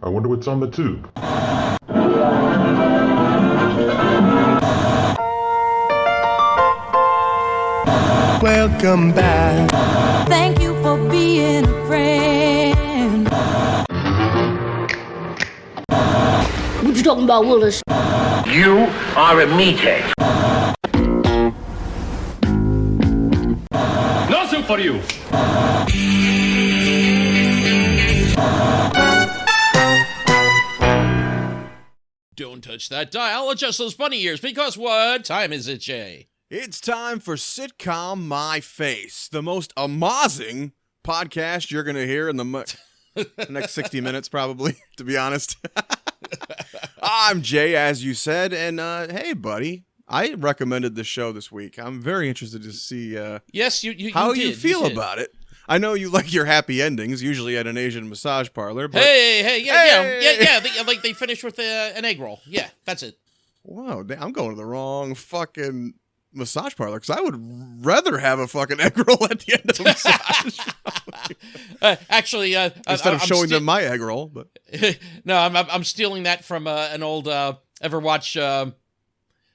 I wonder what's on the tube. Welcome back. Thank you for being a friend. What you talking about, Willis? You are a meathead. No soup for you. Don't touch that dial, adjust those bunny ears, because what time is it, Jay? It's time for Sitcom My Face, the most a-mah-zing podcast you're going to hear in the next 60 minutes, probably, to be honest. I'm Jay, as you said, and hey, buddy, I recommended this show this week. I'm very interested to see Yes, you how did, you feel about it. I know you like your happy endings, usually at an Asian massage parlor. But Yeah, like they finished with an egg roll. Yeah, that's it. Wow, I'm going to the wrong fucking massage parlor, because I would rather have a fucking egg roll at the end of a massage. Actually, Instead of showing them my egg roll, but no, I'm stealing that from an old. Ever watch what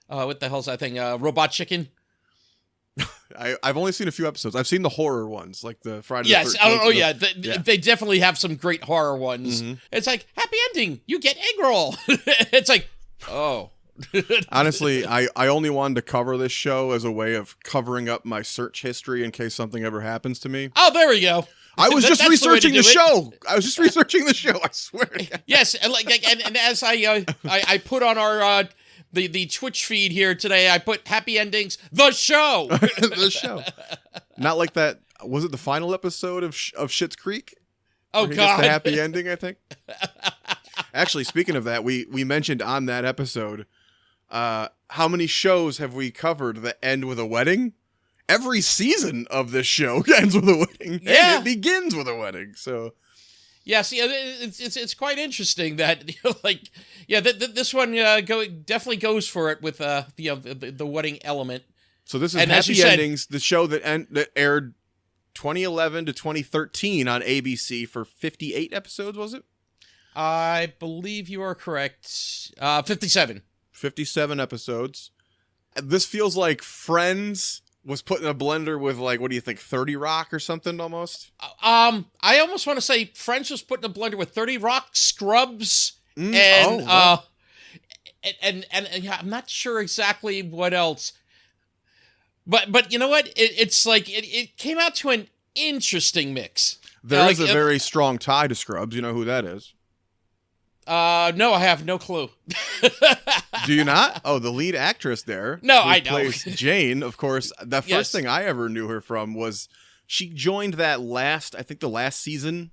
the hell's that thing? Robot Chicken. I've only seen a few episodes. I've seen the horror ones, like the Friday. Yes. The 13th. Yeah. They definitely have some great horror ones. Mm-hmm. It's like happy ending. You get egg roll. It's like, oh. Honestly, I only wanted to cover this show as a way of covering up my search history in case something ever happens to me. Oh, there we go. I was just researching the show. I was just I swear to God. Yes, and as I put on our the Twitch feed here today, I put happy endings, the show. The show. Not like that. Was it the final episode of Schitt's Creek? Oh, God. God. The happy ending, I think. Actually, speaking of that, we mentioned on that episode, how many shows have we covered that end with a wedding? Every season of this show ends with a wedding. Yeah. And it begins with a wedding. So, yeah, see, it's quite interesting that this one definitely goes for it with the wedding element. So this is And as Happy you said- Endings, the show that aired 2011 to 2013 on ABC for 58 episodes, was it? I believe you are correct. 57. 57 episodes. This feels like Friends was put in a blender with, like, what do you think, 30 Rock or something almost? I almost want to say Friends was put in a blender with 30 Rock, Scrubs, and wow. and I'm not sure exactly what else. But you know what? It's like it came out to an interesting mix. There is a very strong tie to Scrubs. You know who that is? No, I have no clue. Do you not? Oh, the lead actress there. No, who I know. plays Jane, of course. The first Yes. thing I ever knew her from was she joined the last season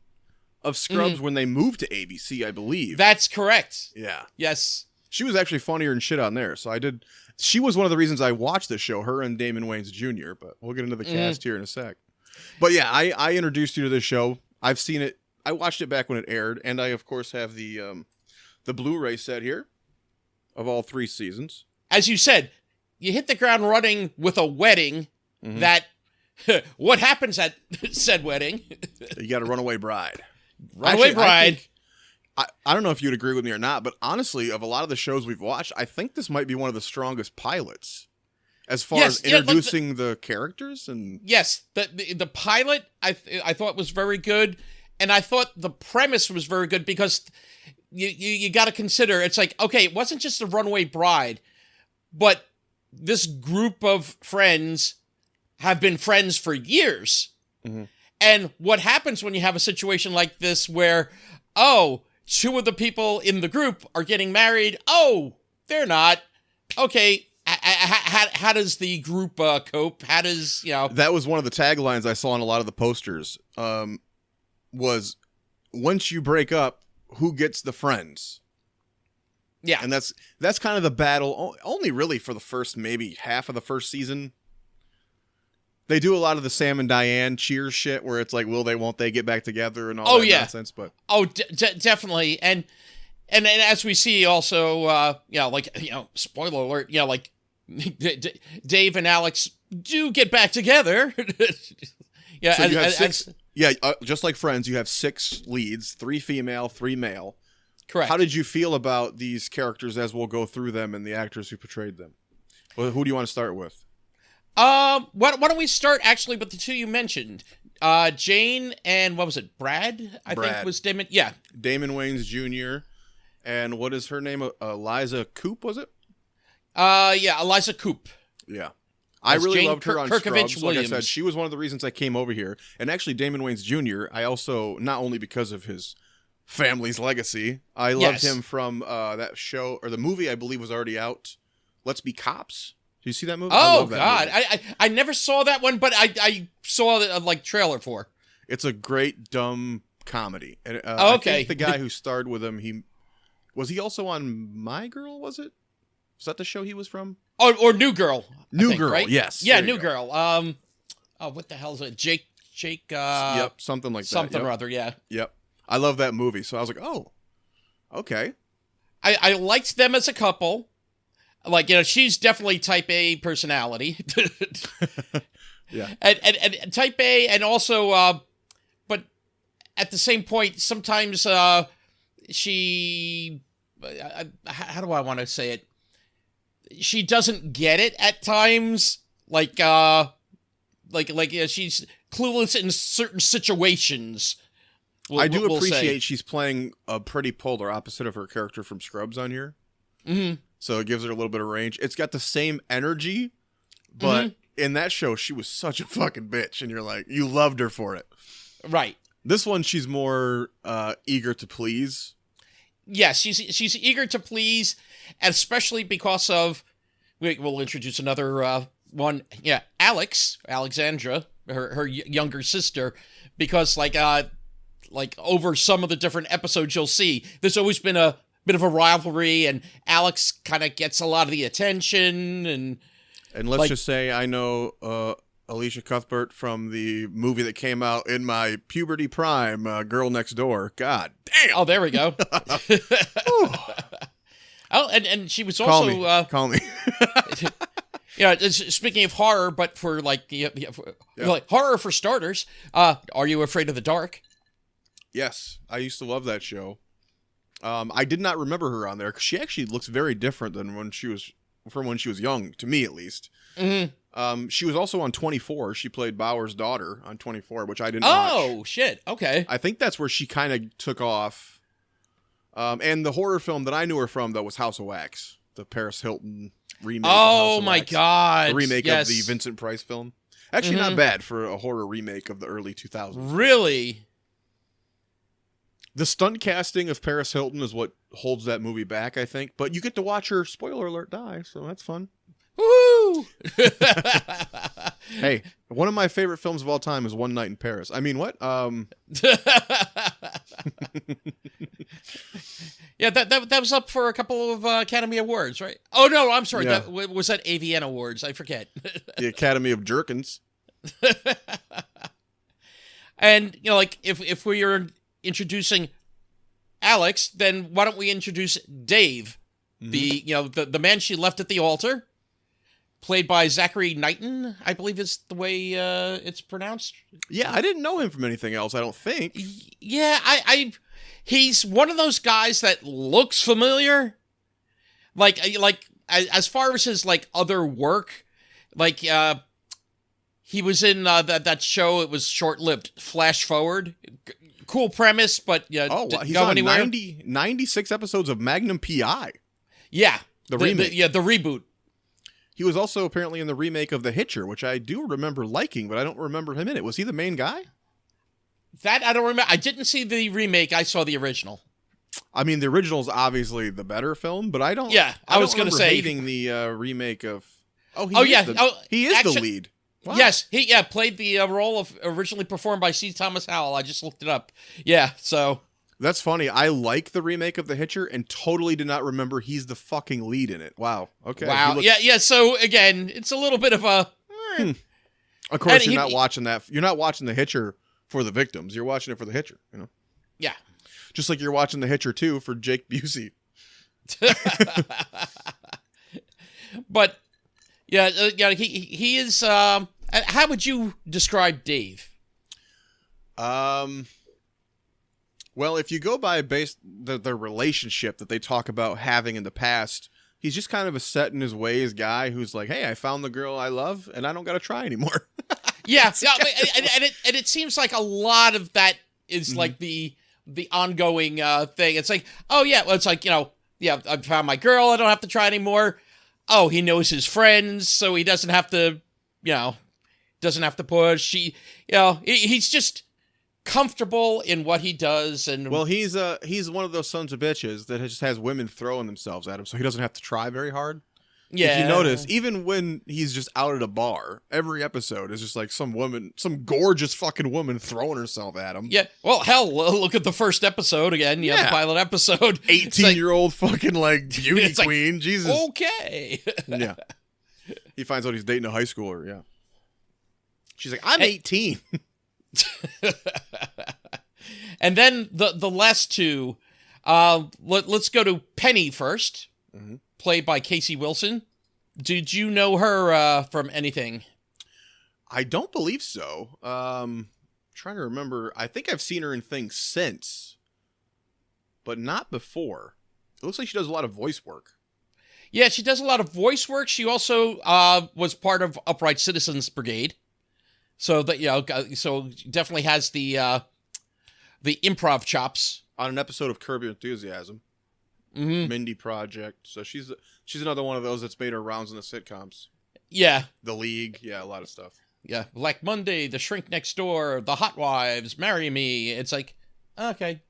of Scrubs when they moved to ABC, I believe. That's correct. Yeah. Yes. She was actually funnier and shit on there. So she was one of the reasons I watched this show, her and Damon Wayans Jr., but we'll get into the cast here in a sec. But yeah, I introduced you to this show. I've seen it. I watched it back when it aired, and I, of course, have the Blu-ray set here of all 3 seasons. As you said, you hit the ground running with a wedding that, what happens at said wedding? You got a runaway bride. Runaway bride. I don't know if you'd agree with me or not, but honestly, of a lot of the shows we've watched, I think this might be one of the strongest pilots as far as introducing the characters. And yes, the pilot I thought was very good, and I thought the premise was very good because you got to consider, it's like, okay, it wasn't just a runaway bride, but this group of friends have been friends for years. And what happens when you have a situation like this where, oh, 2 of the people in the group are getting married. Oh, they're not. Okay, how does the group cope? How does, that was one of the taglines I saw on a lot of the posters, was, once you break up, who gets the friends? Yeah. And that's kind of the battle, only really for the first, maybe half of the first season. They do a lot of the Sam and Diane Cheers shit where it's like, will they, won't they get back together and all that nonsense. But definitely. And as we see also, spoiler alert, like Dave and Alex do get back together. Yeah. So you have 6. Just like Friends, you have 6 leads, 3 female, 3 male. Correct. How did you feel about these characters as we'll go through them and the actors who portrayed them? Well, who do you want to start with? Why don't we start actually with the two you mentioned? Jane and what was it? Brad, I think was Damon. Yeah. Damon Wayans Jr. And what is her name? Eliza Coupe, was it? Yeah, Eliza Coupe. Yeah. I really loved her on Scrubs. Like I Williams. said, she was one of the reasons I came over here. And actually, Damon Wayans Jr., I also, not only because of his family's legacy, I loved him from that show, or the movie I believe was already out, Let's Be Cops. Did you see that movie? Oh, God. I never saw that one, but I saw the trailer for. It's a great, dumb comedy. And, okay. I think the guy who starred with him, was he also on My Girl, was it? Was that the show he was from? Or New Girl. New think, Girl, right? yes. Yeah, New Girl. What the hell is it? Jake, yep, something like that. Something or other, yeah. Yep. I love that movie, so I was like, oh, okay. I liked them as a couple. Like, she's definitely type A personality. Yeah. And type A, and also, but at the same point, sometimes she, how do I want to say it? She doesn't get it at times. Like she's clueless in certain situations. I do appreciate she's playing a pretty polar opposite of her character from Scrubs on here. Mm-hmm. So it gives her a little bit of range. It's got the same energy, but in that show, she was such a fucking bitch, and you're like, you loved her for it. Right. This one, she's more eager to please. Yes, she's eager to please, especially because of, we'll introduce another one. Yeah, Alexandra, her younger sister, because like over some of the different episodes you'll see, there's always been a bit of a rivalry, and Alex kind of gets a lot of the attention, and let's just say I know Alicia Cuthbert from the movie that came out in my puberty prime, Girl Next Door. God damn! Oh, there we go. Oh, and she was also call me. Yeah, speaking of horror, but for like horror for starters, are you afraid of the dark? Yes, I used to love that show. I did not remember her on there because she actually looks very different than when she was young, to me at least. Mm-hmm. She was also on 24. She played Bauer's daughter on 24, which I didn't watch. Oh, shit. Okay. I think that's where she kind of took off. And the horror film that I knew her from, though, was House of Wax, the Paris Hilton remake. Oh, my God. The remake of the Vincent Price film. Actually, not bad for a horror remake of the early 2000s. Really? The stunt casting of Paris Hilton is what holds that movie back, I think. But you get to watch her, spoiler alert, die, so that's fun. Woo! Hey, one of my favorite films of all time is One Night in Paris. I mean, what? Yeah, that was up for a couple of Academy Awards, right? Oh, no, I'm sorry. Yeah. Was that AVN Awards? I forget. The Academy of Jerkins. And, like, if we are introducing Alex, then why don't we introduce Dave, the man she left at the altar, played by Zachary Knighton, I believe is the way it's pronounced. Yeah, I didn't know him from anything else, I don't think. Yeah, he's one of those guys that looks familiar. Like as far as his like other work, like he was in that show. It was short-lived. Flash Forward. Cool premise, but didn't he's go on anywhere. 96 episodes of Magnum P.I. Yeah, the remake. The reboot. He was also apparently in the remake of The Hitcher, which I do remember liking, but I don't remember him in it. Was he the main guy? That I don't remember. I didn't see the remake. I saw the original. I mean, the original is obviously the better film, but I don't. Yeah, I was going to say hating the remake of. He is the lead. Wow. Yes, he played the role of originally performed by C. Thomas Howell. I just looked it up. Yeah, so that's funny. I like the remake of The Hitcher and totally did not remember he's the fucking lead in it. Wow. Okay. Wow. Yeah. So again, it's a little bit of a. Of course, you're not watching that. You're not watching The Hitcher for the victims. You're watching it for The Hitcher. You know. Yeah. Just like you're watching The Hitcher 2 for Jake Busey. But yeah, he is. How would you describe Dave? Well, Well, if you go by their relationship that they talk about having in the past, he's just kind of a set in his ways guy who's like, hey, I found the girl I love, and I don't got to try anymore. Yeah, and it seems like a lot of that is like the ongoing thing. It's like, oh yeah, well, it's like, yeah, I found my girl, I don't have to try anymore. Oh, he knows his friends, so he doesn't have to, push. He's just comfortable in what he does. And well, he's one of those sons of bitches that just has women throwing themselves at him, so he doesn't have to try very hard. Yeah. If you notice, even when he's just out at a bar, every episode is just like some gorgeous fucking woman throwing herself at him. Yeah. Well, hell, look at the first episode again. Yeah, the pilot episode. 18-year-old fucking like beauty queen. Like, Jesus. Okay. Yeah. He finds out he's dating a high schooler. Yeah. She's like, I'm 18. And then the last two. Let's go to Penny first. Mm-hmm. Played by Casey Wilson. Did you know her from anything? I don't believe so. Trying to remember. I think I've seen her in things since, but not before. It looks like she does a lot of voice work. Yeah, she does a lot of voice work. She also was part of Upright Citizens Brigade, so that so definitely has the improv chops. On an episode of Curb Your Enthusiasm. Mm-hmm. Mindy Project. So she's another one of those that's made her rounds in the sitcoms. Yeah. The League. Yeah, a lot of stuff. Yeah. Like Monday, The Shrink Next Door, The Hot Wives, Marry Me. It's like, okay.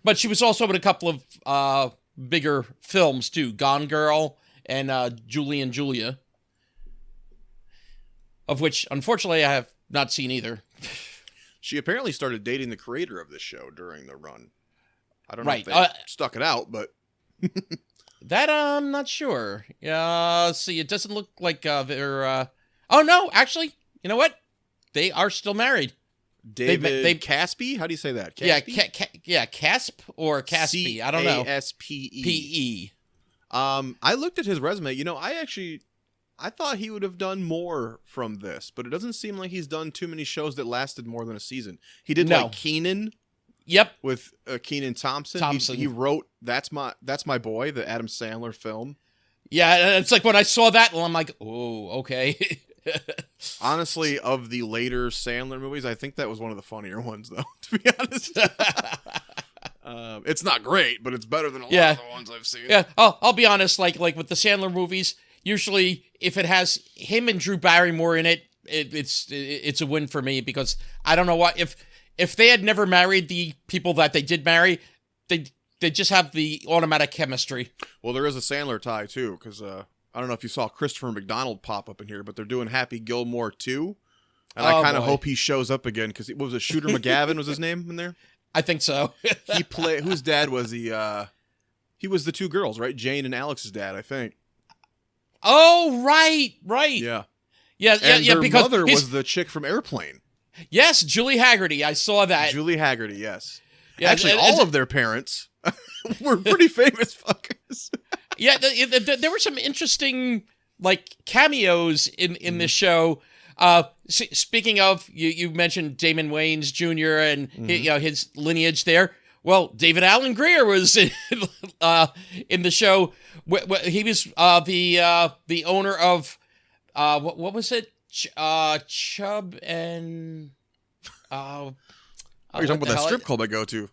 But she was also in a couple of bigger films too. Gone Girl and Julie and Julia. Of which, unfortunately, I have not seen either. She apparently started dating the creator of this show during the run. I don't know if they stuck it out, but... That I'm not sure. See, it doesn't look like they're... Oh, no, actually, you know what? They are still married. David Caspe? How do you say that? Caspe? Yeah, Casp or Caspe. I don't know. Caspe. P-E. I looked at his resume. I thought he would have done more from this, but it doesn't seem like he's done too many shows that lasted more than a season. He did like Kenan. Yep. With Kenan Thompson. He wrote That's My Boy, the Adam Sandler film. Yeah, it's like when I saw that, I'm like, oh, okay. Honestly, of the later Sandler movies, I think that was one of the funnier ones, though, to be honest. It's not great, but it's better than a lot of the ones I've seen. Yeah, I'll be honest, like with the Sandler movies, usually if it has him and Drew Barrymore in it, it's a win for me, because I don't know what, if they had never married the people that they did marry, they just have the automatic chemistry. Well, there is a Sandler tie, too, because I don't know if you saw Christopher McDonald pop up in here, but they're doing Happy Gilmore 2. And I kind of hope he shows up again, because what was it, Shooter McGavin was his name in there? I think so. Whose dad was he? He was the two girls, right? Jane and Alex's dad, I think. Oh, right. Yeah. Yeah, and their because mother was the chick from Airplane. Yes, Julie Haggerty. I saw that. Julie Haggerty, yes. Yeah, actually, all of their parents were pretty famous fuckers. Yeah, there were some interesting cameos in this show. Speaking of, you mentioned Damon Wayans Jr. and his lineage there. Well, David Alan Grier was in the show. He was the owner of what was it? Chubb and you're talking about that strip club I go to.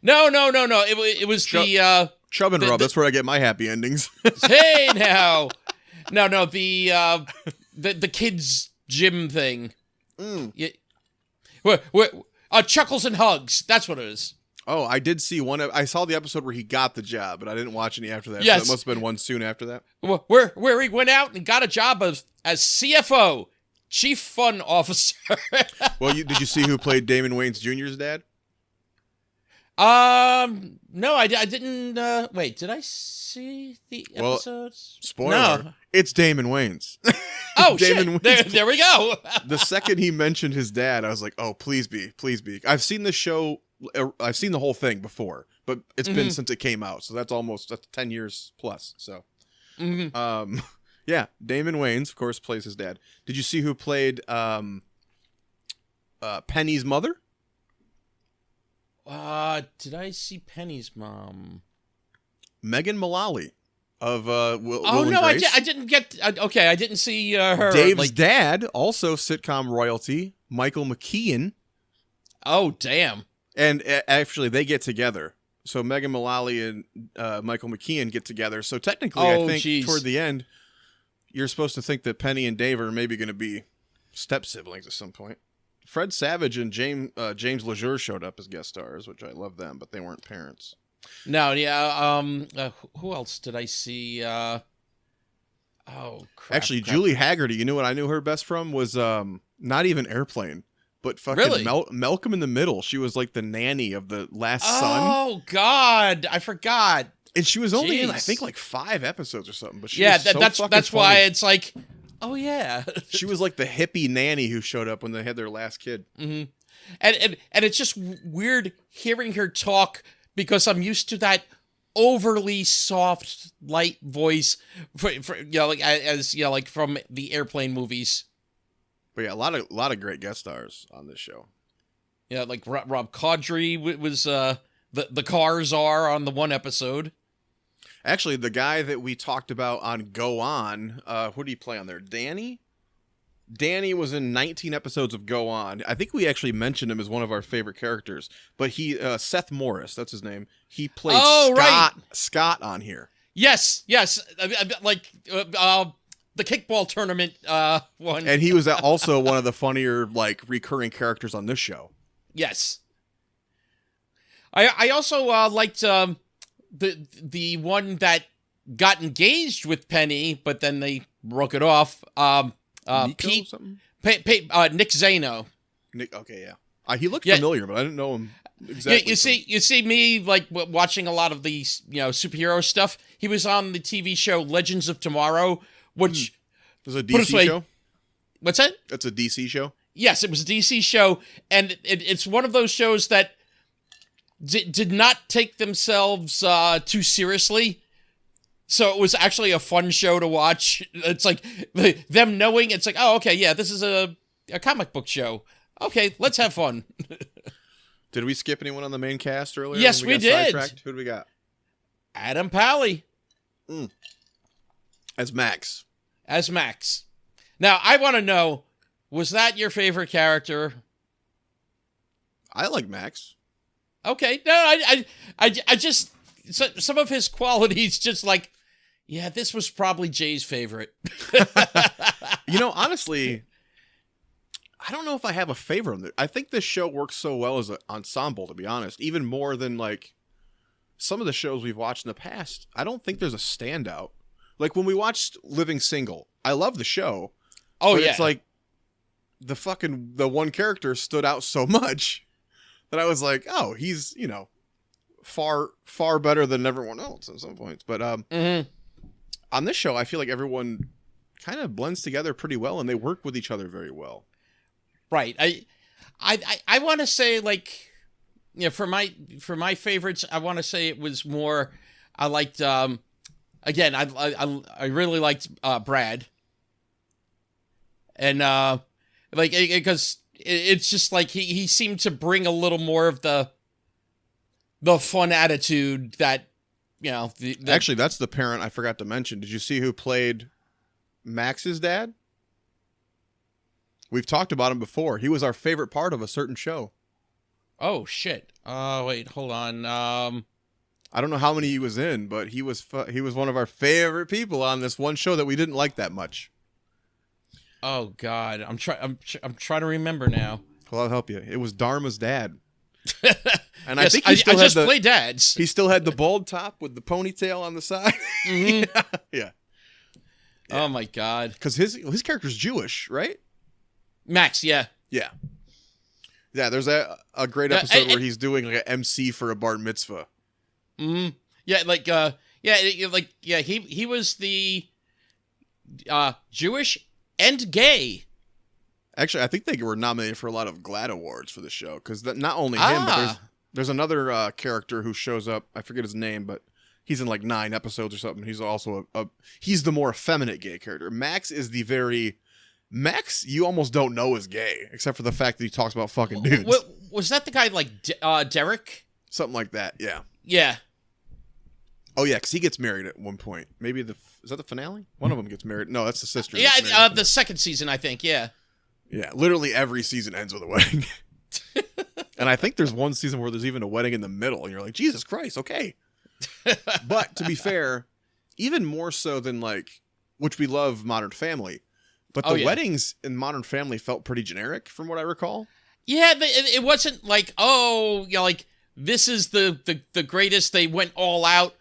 No. It was Chubb and Rub. That's where I get my happy endings. Hey now, no. The kids gym thing. Chuckles and Hugs. That's what it is. Oh, I did see one. I saw the episode where he got the job, but I didn't watch any after that. Yes. So it must have been one soon after that. Where he went out and got a job as CFO, Chief Fun Officer. Well, did you see who played Damon Wayans Jr.'s dad? No, I didn't. Wait, did I see the episodes? Spoiler. No. It's Damon Wayans. Oh, Damon shit. There we go. The second he mentioned his dad, I was like, oh, please be. I've seen this show. I've seen the whole thing before, but it's been since it came out. So that's 10 years plus. So, yeah, Damon Wayans, of course, plays his dad. Did you see who played Penny's mother? Did I see Penny's mom? Megan Mullally of Will Oh and no, Grace. I didn't get. Okay, I didn't see her. Dave's dad, also sitcom royalty, Michael McKean. Oh damn! And actually, they get together. So Megan Mullally and Michael McKean get together. So technically, I think toward the end, you're supposed to think that Penny and Dave are maybe going to be step siblings at some point. Fred Savage and James Lejeune showed up as guest stars, which I love them, but they weren't parents. No, yeah. Who else did I see? Oh, crap. Actually, Julie Haggerty. You know what I knew her best from was not even Airplane, but fucking Really? Malcolm in the Middle. She was like the nanny of the last son. Oh God, I forgot. And she was only in, I think, like 5 episodes or something. But she yeah, was so that's fucking why funny. it's like, oh yeah. She was like the hippie nanny who showed up when they had their last kid. Mm-hmm. And it's just weird hearing her talk because I'm used to that overly soft, light voice, for like as like from the Airplane movies. But yeah, a lot of great guest stars on this show. Yeah, like Rob Caudry was the Cars are on the one episode. Actually, the guy that we talked about on Go On, who did he play on there? Danny? Danny was in 19 episodes of Go On. I think we actually mentioned him as one of our favorite characters. But he, Seth Morris, that's his name. He played Scott on here. Yes. Like the kickball tournament one. And he was also one of the funnier, like, recurring characters on this show. Yes. I also liked the one that got engaged with Penny, but then they broke it off. Nick Zano. Nick, okay, yeah. He looked familiar, but I didn't know him exactly. You see me like watching a lot of these superhero stuff. He was on the TV show Legends of Tomorrow, which was a DC show. What's that? It's a DC show. Yes, it was a DC show, and it's one of those shows that did not take themselves too seriously. So it was actually a fun show to watch. It's like them knowing it's like, oh, okay, yeah, this is a comic book show. Okay, let's have fun. Did we skip anyone on the main cast earlier? Yes, we did. Who do we got? Adam Pally. As Max. Now, I want to know, was that your favorite character? I like Max. Okay. No, I just... some of his qualities just like, yeah, this was probably Jay's favorite. Honestly, I don't know if I have a favorite. I think this show works so well as an ensemble, to be honest, even more than like some of the shows we've watched in the past. I don't think there's a standout. Like when we watched Living Single, I love the show. Oh, but yeah. It's like the one character stood out so much that I was like, oh, he's, far better than everyone else at some points. But on this show, I feel like everyone kind of blends together pretty well, and they work with each other very well. Right. I want to say like, for my favorites, I want to say it was more. I liked again. I really liked Brad, and like because it's just like he seemed to bring a little more of the fun attitude that, Actually, that's the parent I forgot to mention. Did you see who played Max's dad? We've talked about him before. He was our favorite part of a certain show. Oh, shit. Wait, hold on. I don't know how many he was in, but he was one of our favorite people on this one show that we didn't like that much. Oh, God. I'm trying to remember now. Well, I'll help you. It was Dharma's dad. And yes, I think he still I just play dads. He still had the bald top with the ponytail on the side. Mm-hmm. Yeah. Oh my God. Because his character's Jewish, right? Max, yeah. Yeah. Yeah, there's a great episode where he's doing like an MC for a bar mitzvah. Mm-hmm. Yeah, he was the Jewish and gay. Actually, I think they were nominated for a lot of GLAAD awards for the show because not only him, but there's another character who shows up. I forget his name, but he's in like 9 episodes or something. He's also he's the more effeminate gay character. Max is the very Max, you almost don't know is gay, except for the fact that he talks about fucking dudes. Was that the guy like Derek? Something like that, yeah. Yeah. Oh, yeah, because he gets married at one point. Maybe is that the finale? One of them gets married. No, that's the sister. Yeah, the second season, I think, yeah. Yeah, literally every season ends with a wedding. And I think there's one season where there's even a wedding in the middle, and you're like, Jesus Christ, okay. But to be fair, even more so than like, which we love Modern Family, but the weddings in Modern Family felt pretty generic from what I recall. Yeah, it wasn't like, like this is the greatest. They went all out.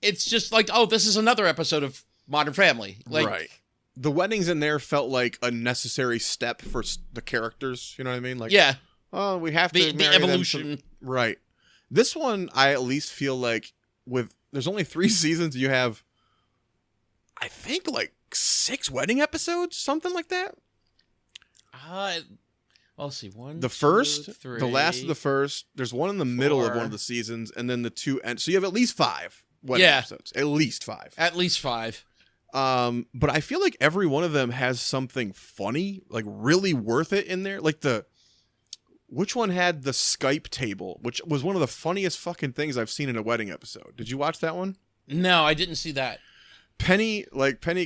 It's just like, this is another episode of Modern Family. Like, right. The weddings in there felt like a necessary step for the characters. You know what I mean? Like, yeah. Oh, we have to the evolution. Right. This one, I at least feel like there's only 3 seasons. You have, I think, like 6 wedding episodes, something like that. Let's see. The first, 2, the last of the first. There's one in the middle of one of the seasons, and then the 2 end. So you have at least 5 wedding episodes. At least 5. At least 5. But I feel like every one of them has something funny, like really worth it in there. Like which one had the Skype table, which was one of the funniest fucking things I've seen in a wedding episode. Did you watch that one? No, I didn't see that. Penny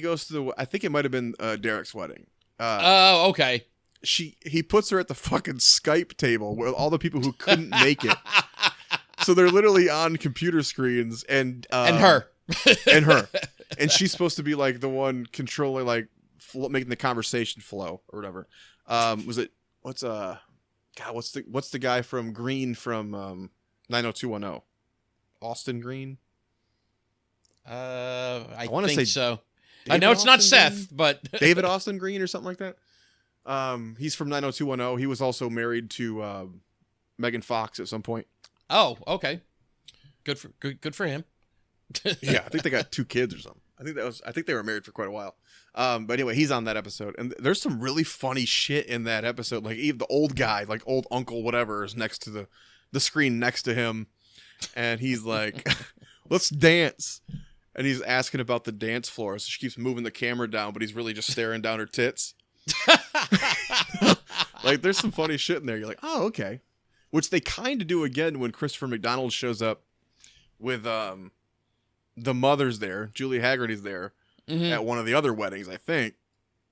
goes to I think it might have been Derek's wedding. Okay. He puts her at the fucking Skype table with all the people who couldn't make it. So they're literally on computer screens and her. and her. And she's supposed to be like the one controlling, like making the conversation flow or whatever. What's the guy from Green from 90210? Austin Green? I want to think say so. David I know it's not Austin Seth, Green? but David Austin Green or something like that. He's from 90210. He was also married to Megan Fox at some point. Oh, okay. Good for him. Yeah, I think they got 2 kids or something. I think they were married for quite a while. But anyway, he's on that episode, and there's some really funny shit in that episode. Like even the old guy, like old uncle, whatever, is next to the screen next to him, and he's like, "Let's dance." And he's asking about the dance floor, so she keeps moving the camera down, but he's really just staring down her tits. Like there's some funny shit in there. You're like, oh, okay. Which they kind of do again when Christopher McDonald shows up with the mother's there. Julie Haggerty's there at one of the other weddings, I think.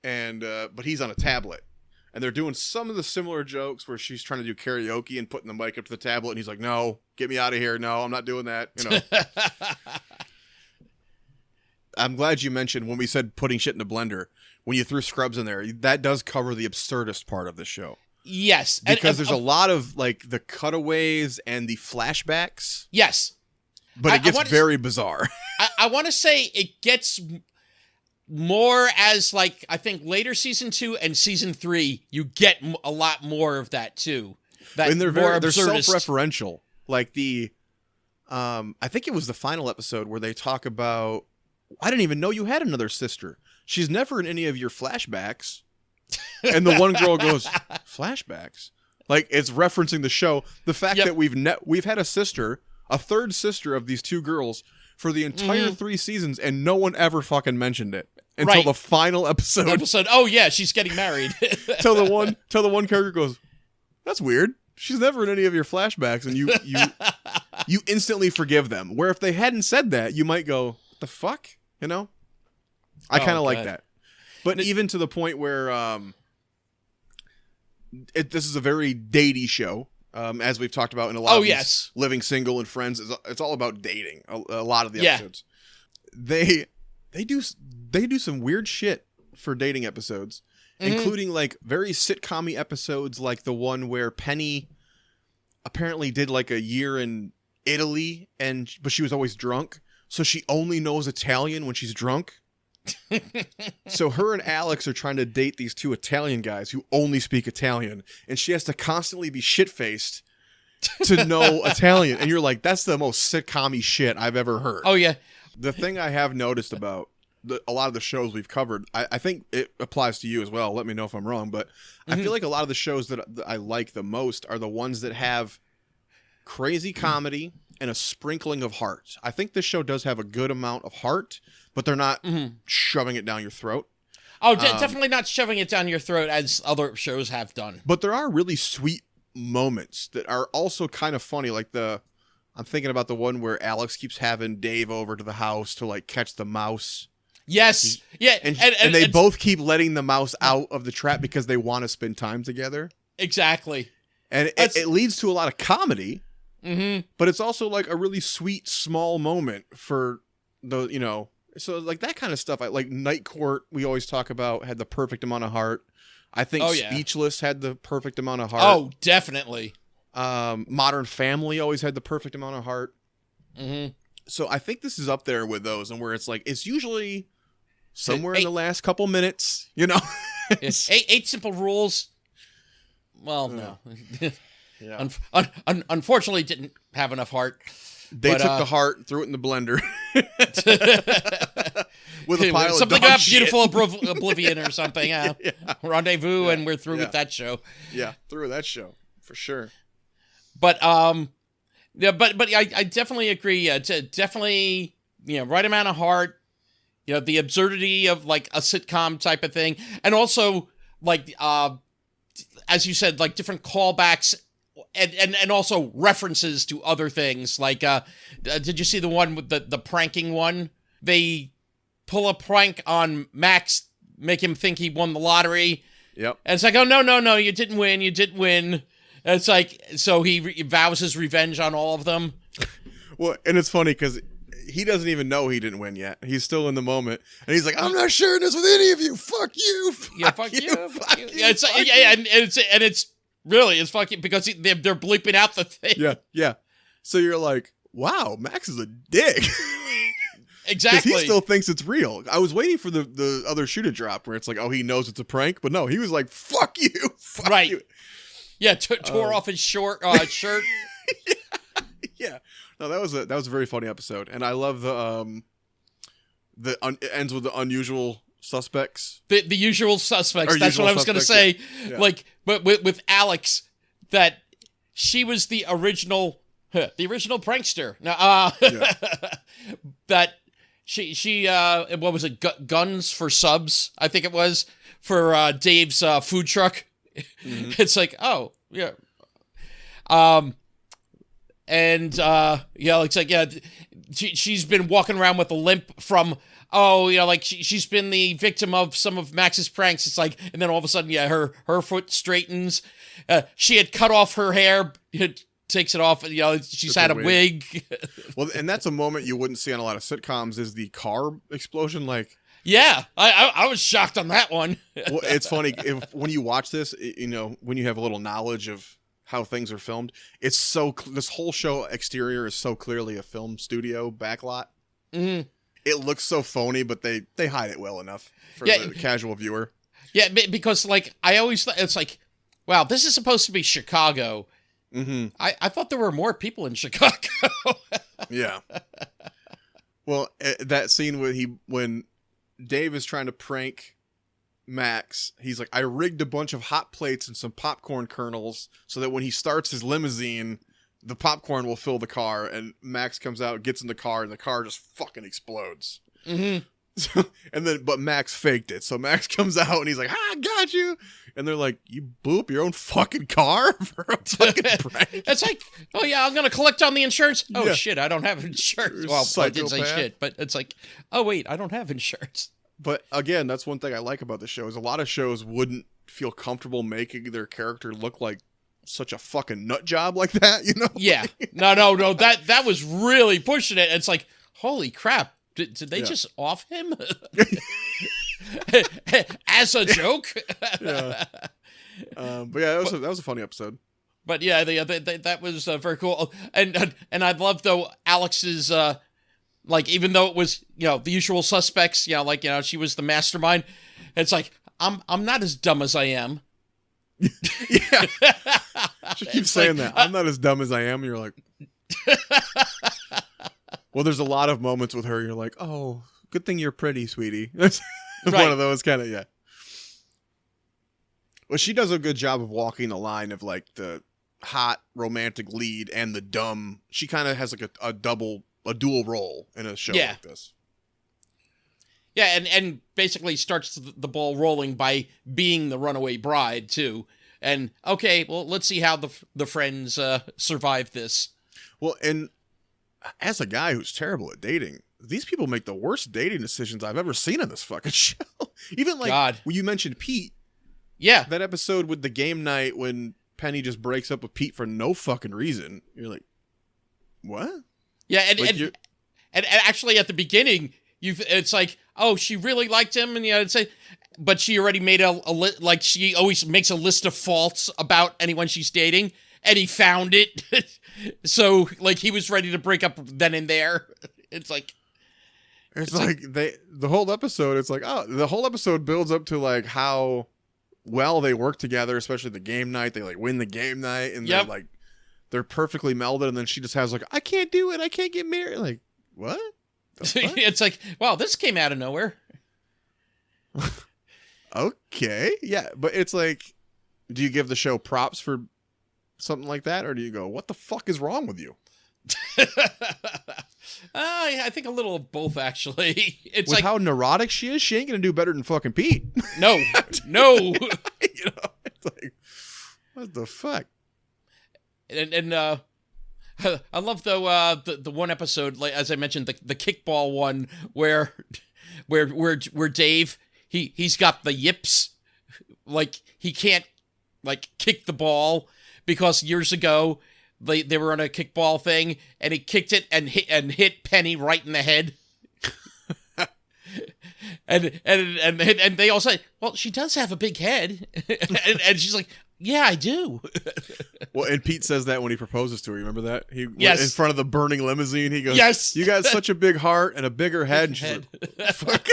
And but he's on a tablet. And they're doing some of the similar jokes where she's trying to do karaoke and putting the mic up to the tablet, and he's like, "No, get me out of here. No, I'm not doing that." You know. I'm glad you mentioned when we said putting shit in a blender, when you threw Scrubs in there, that does cover the absurdist part of the show. Yes. Because there's a lot of like the cutaways and the flashbacks. Yes. But it gets very bizarre. I want to say it gets more as like, I think later season 2 and season 3, you get a lot more of that too. And they're self-referential. Like I think it was the final episode where they talk about, I didn't even know you had another sister. She's never in any of your flashbacks. And the one girl goes, flashbacks? Like it's referencing the show. The fact that we've had a third sister of these 2 girls for the entire 3 seasons, and no one ever fucking mentioned it until the final episode. Oh yeah, she's getting married. Till the one character goes, that's weird. She's never in any of your flashbacks, and you instantly forgive them. Where if they hadn't said that, you might go, what the fuck? You know? I kind of like that. But even to the point where this is a very datey show. As we've talked about in a lot of these Living Single and Friends, it's all about dating. A lot of the episodes, they do some weird shit for dating episodes, including like very sitcom-y episodes, like the one where Penny apparently did like a year in Italy, but she was always drunk, so she only knows Italian when she's drunk. So her and Alex are trying to date these 2 Italian guys who only speak Italian, and she has to constantly be shit-faced to know Italian. And you're like, that's the most sitcom-y shit I've ever heard. Oh, yeah. The thing I have noticed about a lot of the shows we've covered, I think it applies to you as well. Let me know if I'm wrong, but I feel like a lot of the shows that I like the most are the ones that have crazy comedy and a sprinkling of heart. I think this show does have a good amount of heart, but they're not shoving it down your throat. Oh, definitely not shoving it down your throat as other shows have done. But there are really sweet moments that are also kind of funny. Like I'm thinking about the one where Alex keeps having Dave over to the house to like catch the mouse. Yes. Yeah. And they both keep letting the mouse out of the trap because they want to spend time together. Exactly. And it leads to a lot of comedy. Mm-hmm. But it's also like a really sweet, small moment for the, so like that kind of stuff. Like Night Court, we always talk about, had the perfect amount of heart. I think Speechless had the perfect amount of heart. Oh, definitely. Modern Family always had the perfect amount of heart. Mm-hmm. So I think this is up there with those, and where it's like, it's usually somewhere in the last couple minutes, It's 8 Simple Rules. Well, no. Yeah. Unfortunately, didn't have enough heart. They took the heart and threw it in the blender. With a pile something of dog about shit. Beautiful Oblivion or something. Rendezvous, and we're through with that show. Yeah, through with that show for sure. But but I definitely agree. Definitely, right amount of heart. The absurdity of like a sitcom type of thing, and also like as you said, like different callbacks. And also references to other things. Like, did you see the one with the pranking one? They pull a prank on Max, make him think he won the lottery. Yep. And it's like, oh, no, you didn't win. And it's like, so he vows his revenge on all of them. Well, and it's funny because he doesn't even know he didn't win yet. He's still in the moment. And he's like, I'm not sharing this with any of you. Fuck you. Fuck you. Fuck you. Yeah, it's really, it's fucking, because they're bleeping out the thing. Yeah. So you're like, wow, Max is a dick. Exactly. Because he still thinks it's real. I was waiting for the other shoe to drop where it's like, oh, he knows it's a prank. But no, he was like, fuck you. Fuck you. Yeah, tore off his shirt. Yeah. No, that was a very funny episode. And I love it ends with the unusual suspects. The usual suspects. Or That's usual what I was going to say. Yeah. Like, but with Alex, that she was the original prankster. Now, that she what was it? Guns for Subs, I think it was, for Dave's food truck. Mm-hmm. It's like, oh yeah. It's like, yeah, she's been walking around with a limp from. Like she's been the victim of some of Max's pranks. It's like, and then all of a sudden, her foot straightens. She had cut off her hair, takes it off. She's had a wig. Well, and that's a moment you wouldn't see on a lot of sitcoms, is the car explosion. Like, yeah, I was shocked on that one. Well, it's funny when you watch this, when you have a little knowledge of how things are filmed, it's so this whole show exterior is so clearly a film studio backlot. Mm-hmm. It looks so phony, but they hide it well enough for the casual viewer. Yeah, because like I always thought, it's like, wow, this is supposed to be Chicago. Mm-hmm. I thought there were more people in Chicago. Yeah. Well, that scene when Dave is trying to prank Max, he's like, I rigged a bunch of hot plates and some popcorn kernels so that when he starts his limousine, the popcorn will fill the car, and Max comes out, gets in the car, and the car just fucking explodes. Mm-hmm. But Max faked it. So Max comes out and he's like, I got you. And they're like, you blew up your own fucking car for a fucking prank? It's like, oh yeah, I'm going to collect on the insurance. Oh shit, I don't have insurance. Well, I didn't say shit, but it's like, oh wait, I don't have insurance. But again, that's one thing I like about the show, is a lot of shows wouldn't feel comfortable making their character look like such a fucking nut job like that, Yeah. No. That was really pushing it. It's like, holy crap. Did they just off him? As a joke? Yeah. But yeah, that was a funny episode. But yeah, that was very cool. And I love, though, Alex's, like, even though it was, the usual suspects, she was the mastermind. It's like, I'm not as dumb as I am. Yeah. She keeps saying that. I'm not as dumb as I am. And you're like, well, there's a lot of moments with her. You're like, oh, good thing you're pretty, sweetie. That's one of those kind of, yeah. Well, she does a good job of walking the line of like the hot romantic lead and the dumb. She kind of has like a dual role in a show like this. Yeah, and basically starts the ball rolling by being the runaway bride too. And okay, well, let's see how the friends survive this. Well, and as a guy who's terrible at dating, these people make the worst dating decisions I've ever seen on this fucking show. Even like God. when you mentioned Pete, Yeah, that episode with the game night when Penny just breaks up with Pete for no fucking reason. You're like, what? yeah, Like and actually at the beginning, it's like, oh, she really liked him, and it's like, but she already made like she always makes a list of faults about anyone she's dating, and he found it, so like he was ready to break up then and there. It's like the whole episode. It's like, oh, the whole episode builds up to like how well they work together, especially the game night. They like win the game night, and they're perfectly melded. And then she just has like, I can't do it. I can't get married. Like, what? It's like, wow, this came out of nowhere. Okay, yeah, but it's like, do you give the show props for something like that, or do you go, what the fuck is wrong with you? I think a little of both, actually. It's With like how neurotic she is, she ain't gonna do better than fucking Pete. no. It's like, what the fuck? And I love though the one episode, like as I mentioned, the kickball one where Dave he's got the yips, like he can't like kick the ball because years ago they were on a kickball thing and he kicked it and hit Penny right in the head. and they all say, well, she does have a big head, and she's like, yeah, I do. Well, and Pete says that when he proposes to her. You remember that? Yes. In front of the burning limousine, he goes, yes, you got such a big heart and a bigger head. And she's like, fuck.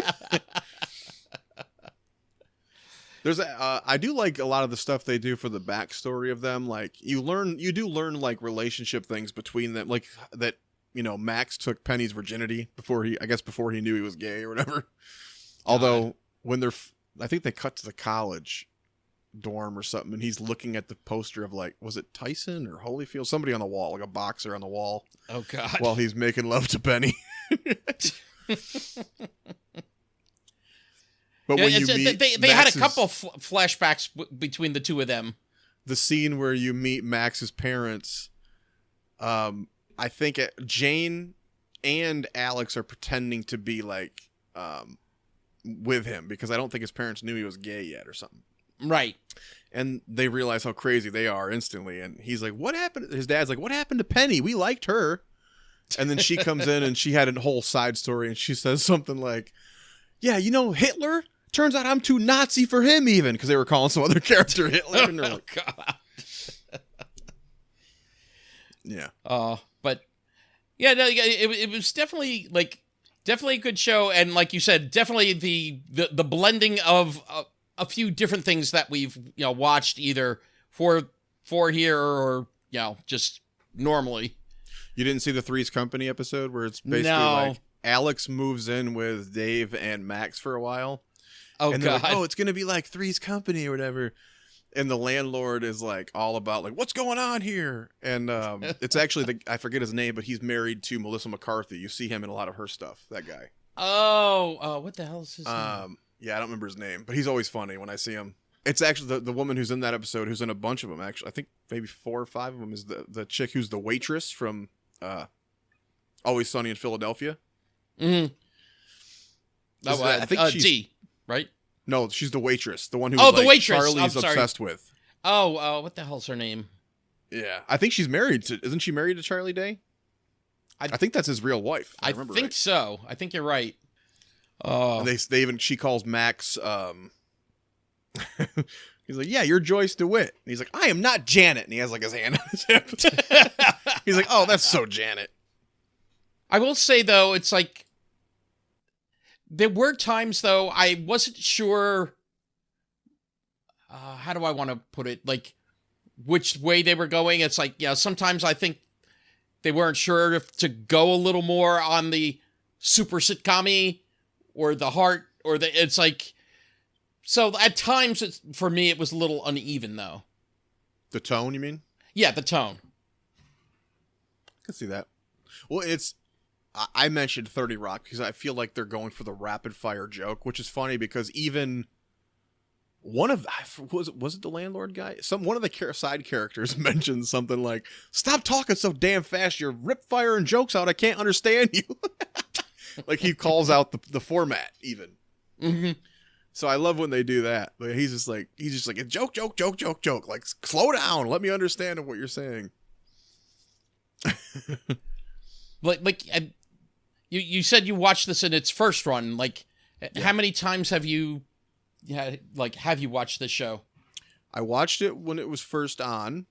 I do like a lot of the stuff they do for the backstory of them. Like you do learn like relationship things between them, like that. Max took Penny's virginity before he knew he was gay or whatever. Although when I think they cut to the college dorm or something, and he's looking at the poster of like, was it Tyson or Holyfield? Somebody on the wall, like a boxer on the wall. Oh God! While he's making love to Penny. But when you meet, they had a couple flashbacks between the two of them. The scene where you meet Max's parents, I think Jane and Alex are pretending to be like with him because I don't think his parents knew he was gay yet or something. Right. And they realize how crazy they are instantly. And he's like, what happened? His dad's like, what happened to Penny? We liked her. And then she comes in and she had a whole side story. And she says something like, yeah, Hitler? Turns out I'm too Nazi for him even. Because they were calling some other character Hitler. And they're like, God. Yeah. But yeah, no, it was definitely a good show. And like you said, definitely the blending of a few different things that we've watched either for here or just normally. You didn't see the Three's Company episode where it's basically like Alex moves in with Dave and Max for a while. Oh, and God. Like, oh, it's gonna be like Three's Company or whatever. And the landlord is like all about like, what's going on here? And it's actually I forget his name, but he's married to Melissa McCarthy. You see him in a lot of her stuff. That guy. Oh, what the hell is his name? Yeah, I don't remember his name, but he's always funny when I see him. It's actually the woman who's in that episode, who's in a bunch of them. Actually, I think maybe 4 or 5 of them is the chick who's the waitress from Always Sunny in Philadelphia. Mm-hmm. I think she's D, right? No, she's the waitress. The one who the waitress. Charlie's obsessed with. Oh, what the hell's her name? Yeah, I think she's married to. Isn't she married to Charlie Day? I think that's his real wife. I remember think right. so. I think you're right. She calls Max. He's like, yeah, you're Joyce DeWitt. And he's like, I am not Janet. And he has like his hand on his hip. He's like, oh, that's so Janet. I will say though, it's like there were times though I wasn't sure. How do I want to put it? Like which way they were going. It's like, sometimes I think they weren't sure if to go a little more on the super sitcom-y or the heart or it's like, so at times for me, it was a little uneven though. The tone, you mean? Yeah, the tone. I can see that. Well, I mentioned 30 Rock because I feel like they're going for the rapid fire joke, which is funny because even one of was it the landlord guy? One of the side characters mentioned something like, "Stop talking so damn fast. You're rip firing jokes out. I can't understand you." Like he calls out the format even. Mm-hmm. So I love when they do that. But he's just like joke. Like, slow down. Let me understand what you're saying. You said you watched this in its first run. Like, how many times have you watched this show? I watched it when it was first on,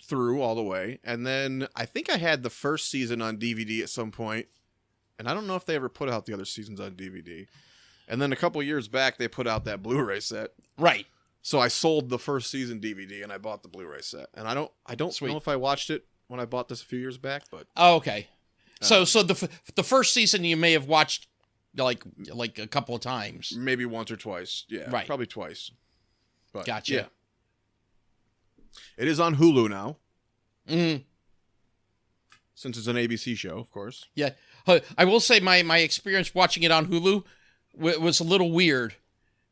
through all the way, and then I think I had the first season on DVD at some point, and I don't know if they ever put out the other seasons on DVD. And then a couple years back, they put out that Blu-ray set. Right. So I sold the first season DVD and I bought the Blu-ray set. And I don't know if I watched it when I bought this a few years back, but okay. So the first season you may have watched like a couple of times, maybe once or twice. Yeah, right. Probably twice. But gotcha. Yeah. It is on Hulu now. Mm-hmm. Since it's an ABC show, of course. Yeah, I will say my experience watching it on Hulu was a little weird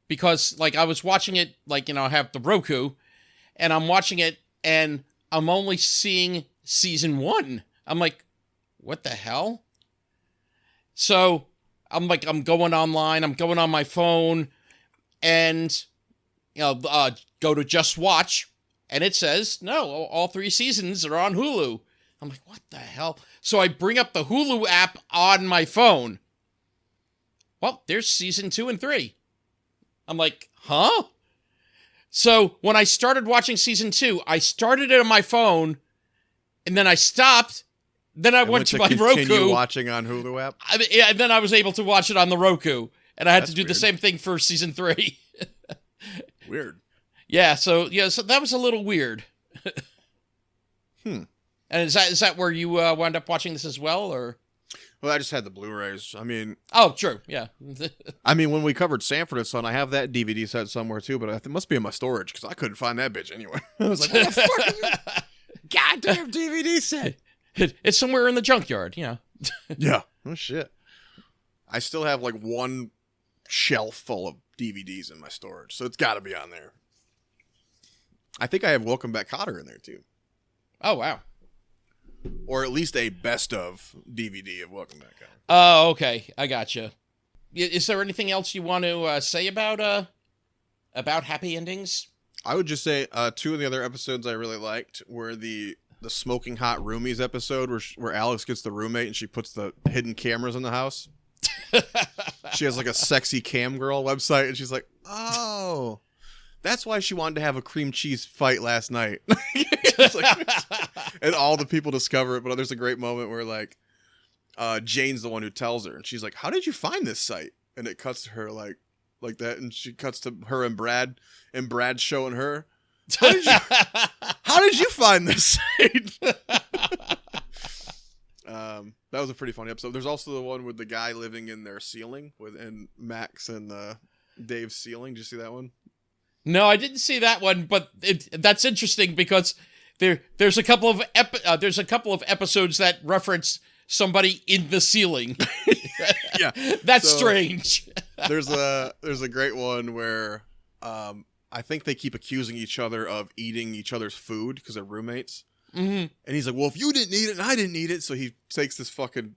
because like I was watching it like I have the Roku, and I'm watching it and I'm only seeing season 1. I'm like, what the hell? So I'm going online, I'm going on my phone, and go to Just Watch, and it says no, all 3 seasons are on Hulu. I'm like, what the hell? So I bring up the Hulu app on my phone. Well, there's season 2 and 3. I'm like, huh? So when I started watching season 2, I started it on my phone, and then I stopped. Then I went to my Roku. Watching on Hulu app. And then I was able to watch it on the Roku, and I had to do the same thing for season 3. Weird. Yeah. So that was a little weird. And is that where you wound up watching this as well, or? Well, I just had the Blu-rays. I mean... Oh, true, yeah. I mean, when we covered Sanford & Son, I have that DVD set somewhere, too, but it must be in my storage, because I couldn't find that bitch anywhere. I was like, what the fuck is this goddamn DVD set? It's somewhere in the junkyard, yeah. Yeah. Oh, shit. I still have, like, one shelf full of DVDs in my storage, so it's got to be on there. I think I have Welcome Back, Kotter in there, too. Oh, wow. Or at least a best of DVD of Welcome Back, Kotter. Oh, okay. I gotcha. Is there anything else you want to say about happy endings? I would just say 2 of the other episodes I really liked were the Smoking Hot Roomies episode where Alex gets the roommate and she puts the hidden cameras in the house. She has like a sexy cam girl website and she's like, oh, that's why she wanted to have a cream cheese fight last night. And all the people discover it, but there's a great moment where like Jane's the one who tells her and she's like, how did you find this site? And it cuts to her like that, and she cuts to her and Brad showing her, how did you find this site? That was a pretty funny episode. There's also the one with the guy living in their ceiling within Max and Dave's ceiling. Did you see that one? No, I didn't see that one, but that's interesting because there's a couple of episodes that reference somebody in the ceiling. Yeah, that's strange. there's a great one where I think they keep accusing each other of eating each other's food because they're roommates. Mm-hmm. And he's like, well, if you didn't eat it and I didn't eat it, so he takes this fucking.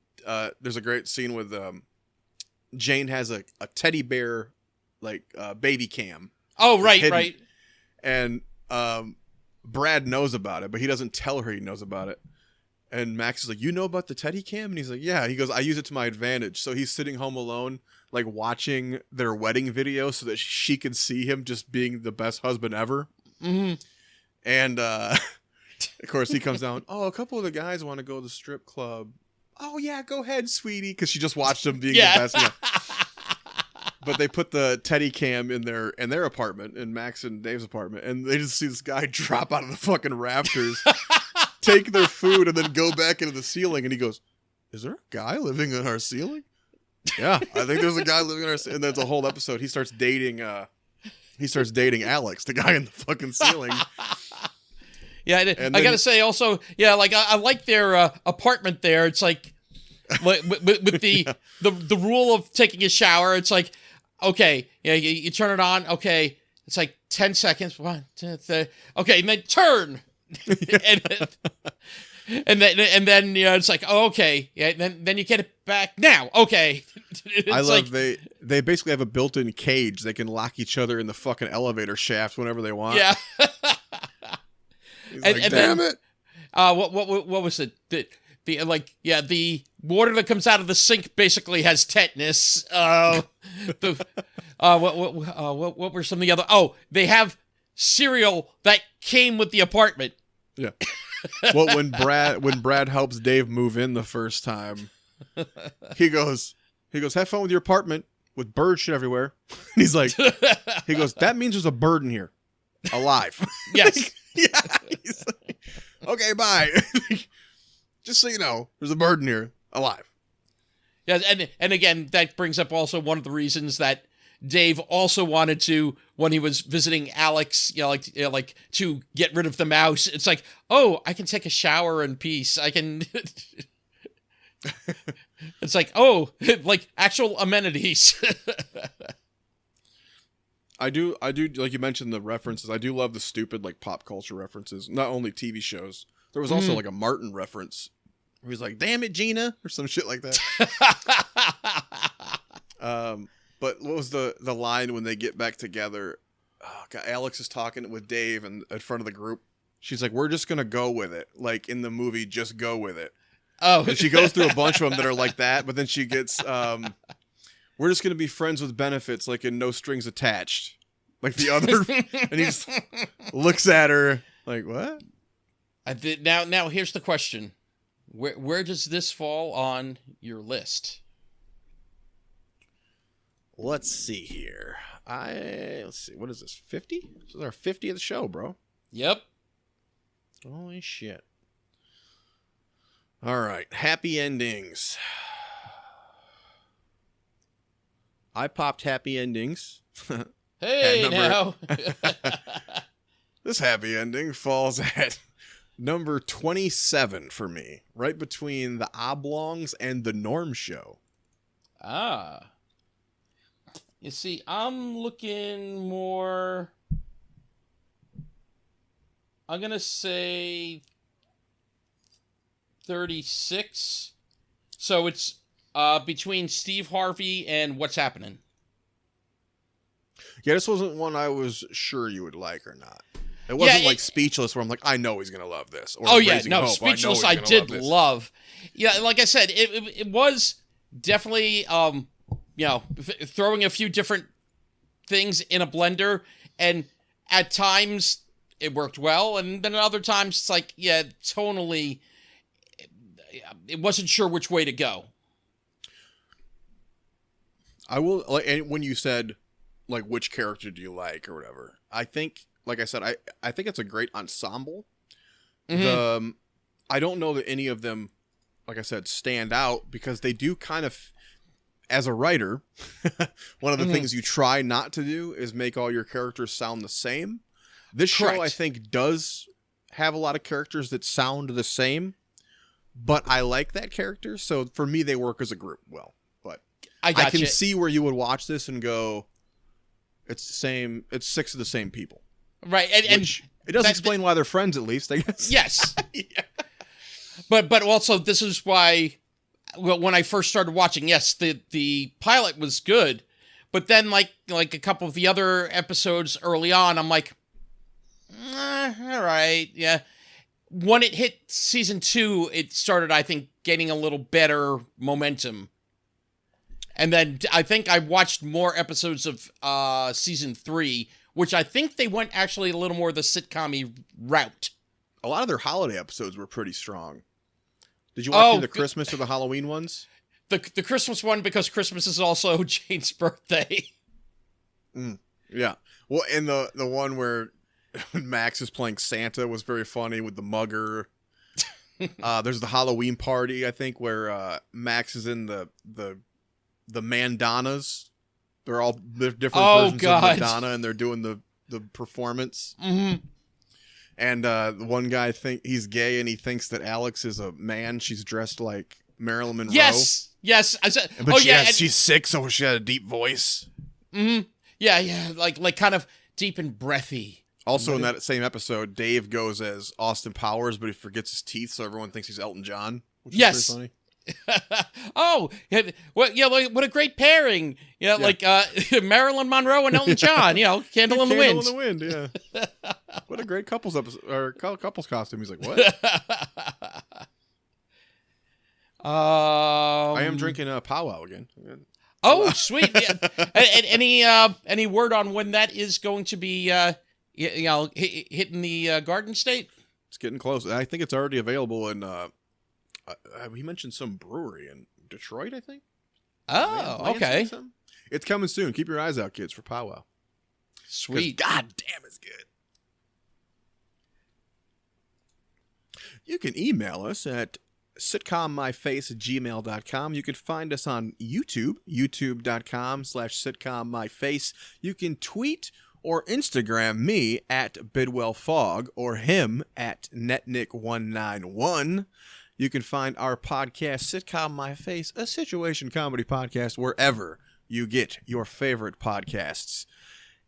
There's a great scene with Jane has a teddy bear like baby cam. Oh, right. And Brad knows about it, but he doesn't tell her he knows about it. And Max is like, you know about the teddy cam? And he's like, yeah. He goes, I use it to my advantage. So he's sitting home alone, like watching their wedding video so that she can see him just being the best husband ever. Mm-hmm. And of course he comes down, oh, a couple of the guys want to go to the strip club. Oh, yeah, go ahead, sweetie. Because she just watched him being the best. You know. But they put the Teddy cam in their apartment, in Max and Dave's apartment, and they just see this guy drop out of the fucking rafters, take their food, and then go back into the ceiling. And he goes, "Is there a guy living in our ceiling?" Yeah, I think there's a guy living in our ceiling. And there's a whole episode. He starts dating Alex, the guy in the fucking ceiling. Yeah, I gotta say also, yeah, like I like their apartment there. It's like with the rule of taking a shower. It's like, okay, yeah, you turn it on. Okay, it's like 10 seconds. 1, 2, 3. Okay, and then turn. and then it's like, oh, okay, yeah. Then you get it back now. Okay. I love they basically have a built-in cage. They can lock each other in the fucking elevator shaft whenever they want. Yeah. He's like, damn it. What was it? The water that comes out of the sink basically has tetanus. What were some of the other? Oh, they have cereal that came with the apartment. Yeah. Well, when Brad helps Dave move in the first time, he goes, have fun with your apartment with bird shit everywhere. And he's like, that means there's a bird in here, alive. Yes. Yeah. He's like, okay, bye. Just so you know, there's a bird in here, alive. Yeah, and again, that brings up also one of the reasons that Dave also wanted to, when he was visiting Alex, like to get rid of the mouse. It's like, oh, I can take a shower in peace. I can. It's like, oh, like actual amenities. I do, like you mentioned the references. I do love the stupid, like, pop culture references. Not only TV shows. There was also, like, a Martin reference. Where he's like, damn it, Gina, or some shit like that. But what was the line when they get back together? Oh, God, Alex is talking with Dave in front of the group. She's like, we're just going to go with it. Like, in the movie, just go with it. Oh. And she goes through a bunch of them that are like that, but then she gets... we're just going to be friends with benefits, like in No Strings Attached. Like the other. And he just looks at her like, what? Now here's the question. Where does this fall on your list? Let's see here. Let's see. What is this? 50? This is our 50th show, bro. Yep. Holy shit. All right. Happy endings. I popped happy endings. Hey, now. This happy ending falls at number 27 for me, right between the Oblongs and the Norm Show. Ah. You see, I'm looking more... I'm going to say 36. So it's between Steve Harvey and What's Happening. Yeah, this wasn't one I was sure you would like or not. It wasn't like Speechless, where I'm like, I know he's going to love this. Or Raising Hope, Speechless I did love. Yeah, like I said, it was definitely, throwing a few different things in a blender, and at times it worked well, and then at other times it's like, yeah, tonally, it wasn't sure which way to go. I will, and when you said, like, which character do you like or whatever, I think, like I said, I think it's a great ensemble. Mm-hmm. I don't know that any of them, like I said, stand out, because they do kind of, as a writer, one of the things you try not to do is make all your characters sound the same. This show, I think, does have a lot of characters that sound the same, but I like that character, so for me, they work as a group well. But I can see where you would watch this and go, it's the same, it's 6 of the same people. Right, and it does explain why they're friends, at least, I guess. Yes. Yeah. But also, this is why, when I first started watching, yes, the pilot was good, but then like a couple of the other episodes early on, I'm like, all right, yeah. When it hit season 2, it started, I think, getting a little better momentum. And then I think I watched more episodes of season 3, which I think they went actually a little more the sitcom-y route. A lot of their holiday episodes were pretty strong. Did you watch the Christmas or the Halloween ones? The Christmas one, because Christmas is also Jane's birthday. Yeah. Well, and the one where Max is playing Santa was very funny with the mugger. There's the Halloween party, I think, where Max is in the Mandanas. They're all different versions of Madonna, and they're doing the performance. Mm-hmm. And the one guy he's gay, and he thinks that Alex is a man. She's dressed like Marilyn Monroe. Yes. I said. But and- she's sick, so she had a deep voice. Yeah, like kind of deep and breathy. Also, in that same episode, Dave goes as Austin Powers, but he forgets his teeth, so everyone thinks he's Elton John. Which is pretty funny. Oh, what a great pairing. Like Marilyn Monroe and Elton John. Candle in the Wind. Candle in the Wind. Yeah. What a great couples episode or couples costume. He's like, what? I am drinking a powwow again. Oh, sweet. Yeah. Any word on when that is going to be hitting the Garden State? It's getting close. I think it's already available in he mentioned some brewery in Detroit, I think. Oh, okay. It's coming soon. Keep your eyes out, kids, for powwow. Sweet. God damn, it's good. You can email us at sitcommyface@gmail.com. You can find us on YouTube, youtube.com/sitcommyface. You can tweet or Instagram me at BidwellFog or him at Netnick191. You can find our podcast, Sitcom My Face, a situation comedy podcast, wherever you get your favorite podcasts.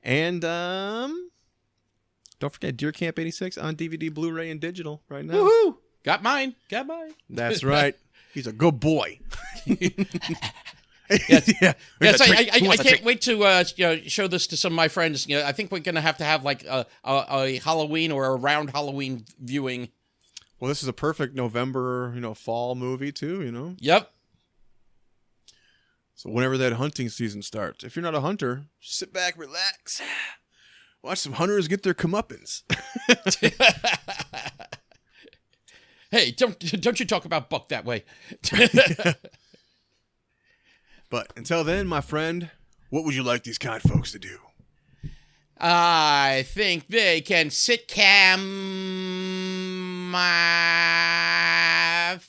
And don't forget Deer Camp 86 on DVD, Blu-ray, and digital right now. Woohoo! Got mine. That's right. He's a good boy. Yes, I can't wait to show this to some of my friends. I think we're gonna have like a Halloween or a round Halloween viewing. Well, this is a perfect November, fall movie too. Yep. So whenever that hunting season starts, if you're not a hunter, sit back, relax, watch some hunters get their comeuppance. Hey, don't you talk about Buck that way. But until then, my friend, what would you like these kind folks to do? I think they can sitcom my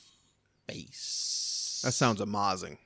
face. That sounds a-mah-zing.